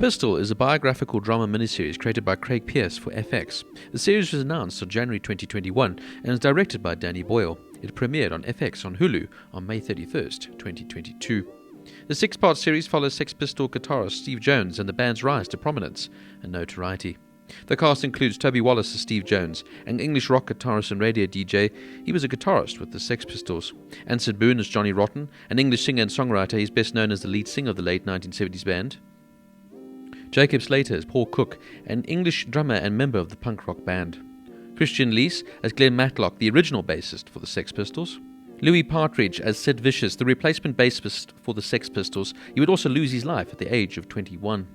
Pistol is a biographical drama miniseries created by Craig Pearce for FX. The series was announced on January 2021 and is directed by Danny Boyle. It premiered on FX on Hulu on May 31st, 2022. The six-part series follows Sex Pistol guitarist Steve Jones and the band's rise to prominence and notoriety. The cast includes Toby Wallace as Steve Jones, an English rock guitarist and radio DJ. He was a guitarist with the Sex Pistols. Anson Boone as Johnny Rotten, an English singer and songwriter. He's best known as the lead singer of the late 1970s band. Jacob Slater as Paul Cook, an English drummer and member of the punk rock band. Christian Lees as Glenn Matlock, the original bassist for the Sex Pistols. Louis Partridge as Sid Vicious, the replacement bassist for the Sex Pistols. He would also lose his life at the age of 21.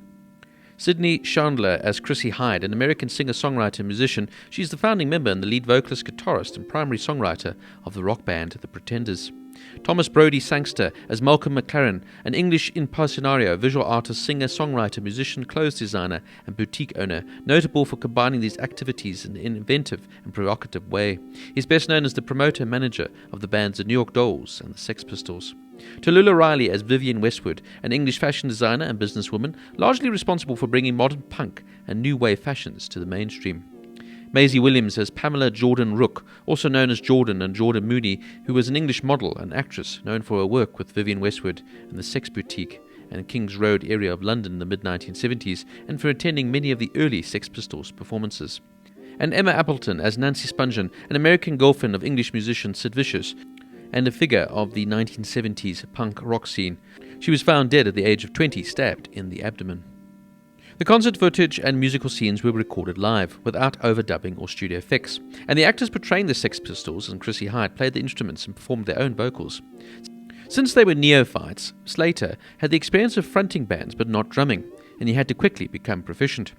Sydney Chandler as Chrissy Hyde, an American singer-songwriter and musician. She's the founding member and the lead vocalist, guitarist and primary songwriter of the rock band The Pretenders. Thomas Brodie Sangster as Malcolm McLaren, an English impresario, visual artist, singer, songwriter, musician, clothes designer and boutique owner, notable for combining these activities in an inventive and provocative way. He's best known as the promoter and manager of the bands The New York Dolls and the Sex Pistols. Tallulah Riley as Vivienne Westwood, an English fashion designer and businesswoman, largely responsible for bringing modern punk and new wave fashions to the mainstream. Maisie Williams as Pamela Jordan Rook, also known as Jordan and Jordan Mooney, who was an English model and actress known for her work with Vivienne Westwood and the Sex Boutique and Kings Road area of London in the mid-1970s, and for attending many of the early Sex Pistols performances. And Emma Appleton as Nancy Spungen, an American girlfriend of English musician Sid Vicious, and a figure of the 1970s punk rock scene. She was found dead at the age of 20, stabbed in the abdomen. The concert footage and musical scenes were recorded live, without overdubbing or studio effects, and the actors portraying the Sex Pistols and Chrissy Hyde played the instruments and performed their own vocals. Since they were neophytes, Slater had the experience of fronting bands but not drumming, and he had to quickly become proficient.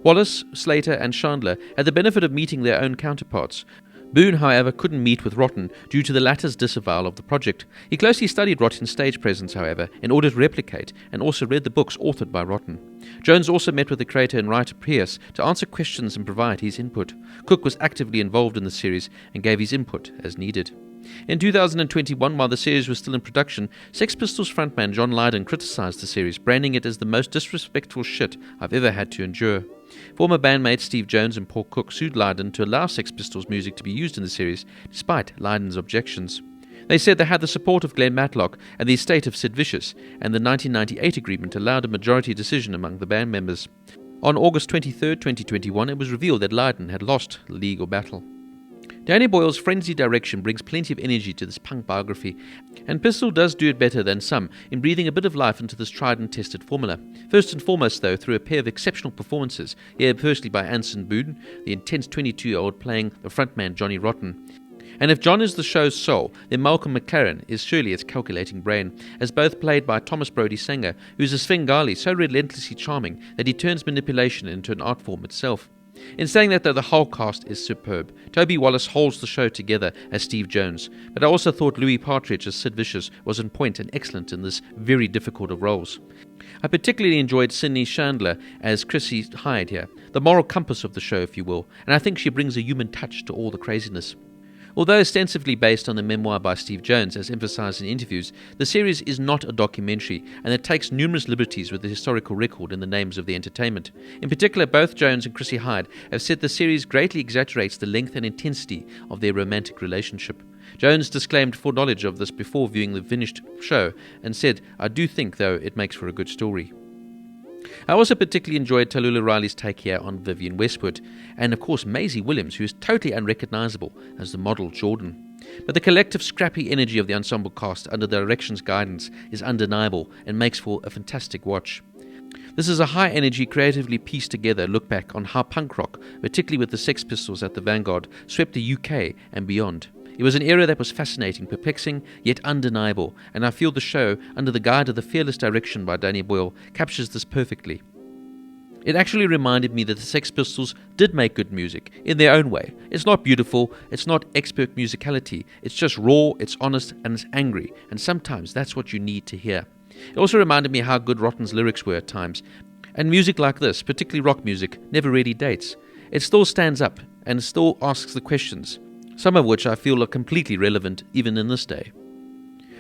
Wallace, Slater and Chandler had the benefit of meeting their own counterparts. Boone, however, couldn't meet with Rotten due to the latter's disavowal of the project. He closely studied Rotten's stage presence, however, in order to replicate, and also read the books authored by Rotten. Jones also met with the creator and writer Pearce to answer questions and provide his input. Cook was actively involved in the series and gave his input as needed. In 2021, while the series was still in production, Sex Pistols frontman John Lydon criticized the series, branding it as the most disrespectful shit I've ever had to endure. Former bandmates Steve Jones and Paul Cook sued Lydon to allow Sex Pistols music to be used in the series, despite Lydon's objections. They said they had the support of Glenn Matlock and the estate of Sid Vicious, and the 1998 agreement allowed a majority decision among the band members. On August 23, 2021, it was revealed that Lydon had lost the legal battle. Danny Boyle's frenzied direction brings plenty of energy to this punk biography, and Pistol does do it better than some in breathing a bit of life into this tried and tested formula. First and foremost, though, through a pair of exceptional performances, here firstly by Anson Boone, the intense 22-year-old playing the frontman Johnny Rotten. And if John is the show's soul, then Malcolm McLaren is surely its calculating brain, as both played by Thomas Brodie Sangster, who's a Svengali so relentlessly charming that he turns manipulation into an art form itself. In saying that, though, the whole cast is superb. Toby Wallace holds the show together as Steve Jones, but I also thought Louis Partridge as Sid Vicious was on point and excellent in this very difficult of roles. I particularly enjoyed Sydney Chandler as Chrissy Hyde here, the moral compass of the show, if you will, and I think she brings a human touch to all the craziness. Although ostensibly based on the memoir by Steve Jones, as emphasized in interviews, the series is not a documentary, and it takes numerous liberties with the historical record in the names of the entertainment. In particular, both Jones and Chrissy Hyde have said the series greatly exaggerates the length and intensity of their romantic relationship. Jones disclaimed foreknowledge of this before viewing the finished show, and said, "I do think, though, it makes for a good story." I also particularly enjoyed Tallulah Riley's take here on Vivienne Westwood, and of course Maisie Williams, who is totally unrecognizable as the model Jordan. But the collective scrappy energy of the ensemble cast under the direction's guidance is undeniable and makes for a fantastic watch. This is a high-energy, creatively pieced together look back on how punk rock, particularly with the Sex Pistols at the vanguard, swept the UK and beyond. It was an era that was fascinating, perplexing, yet undeniable, and I feel the show, under the guide of the fearless direction by Danny Boyle, captures this perfectly. It actually reminded me that the Sex Pistols did make good music, in their own way. It's not beautiful, it's not expert musicality, it's just raw, it's honest, and it's angry, and sometimes that's what you need to hear. It also reminded me how good Rotten's lyrics were at times, and music like this, particularly rock music, never really dates. It still stands up, and still asks the questions, some of which I feel are completely relevant even in this day.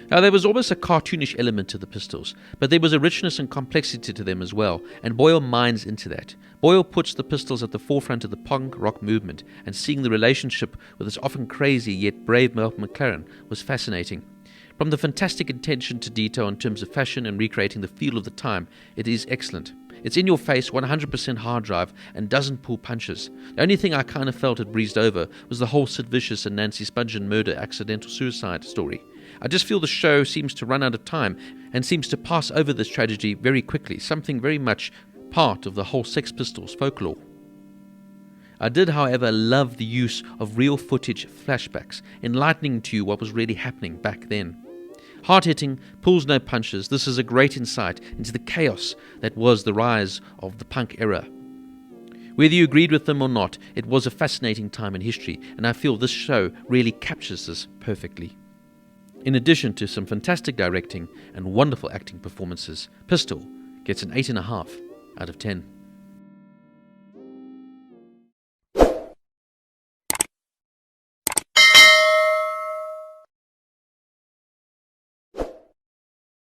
Now, there was almost a cartoonish element to the Pistols, but there was a richness and complexity to them as well, and Boyle mines into that. Boyle puts the Pistols at the forefront of the punk rock movement, and seeing the relationship with this often crazy yet brave Malcolm McLaren was fascinating. From the fantastic attention to detail in terms of fashion and recreating the feel of the time, it is excellent. It's in your face, 100% hard drive, and doesn't pull punches. The only thing I kind of felt it breezed over was the whole Sid Vicious and Nancy Spungen murder accidental suicide story. I just feel the show seems to run out of time and seems to pass over this tragedy very quickly, something very much part of the whole Sex Pistols folklore. I did, however, love the use of real footage flashbacks, enlightening to you what was really happening back then. Hard-hitting, pulls no punches, this is a great insight into the chaos that was the rise of the punk era. Whether you agreed with them or not, it was a fascinating time in history, and I feel this show really captures this perfectly. In addition to some fantastic directing and wonderful acting performances, Pistol gets an 8.5 out of 10.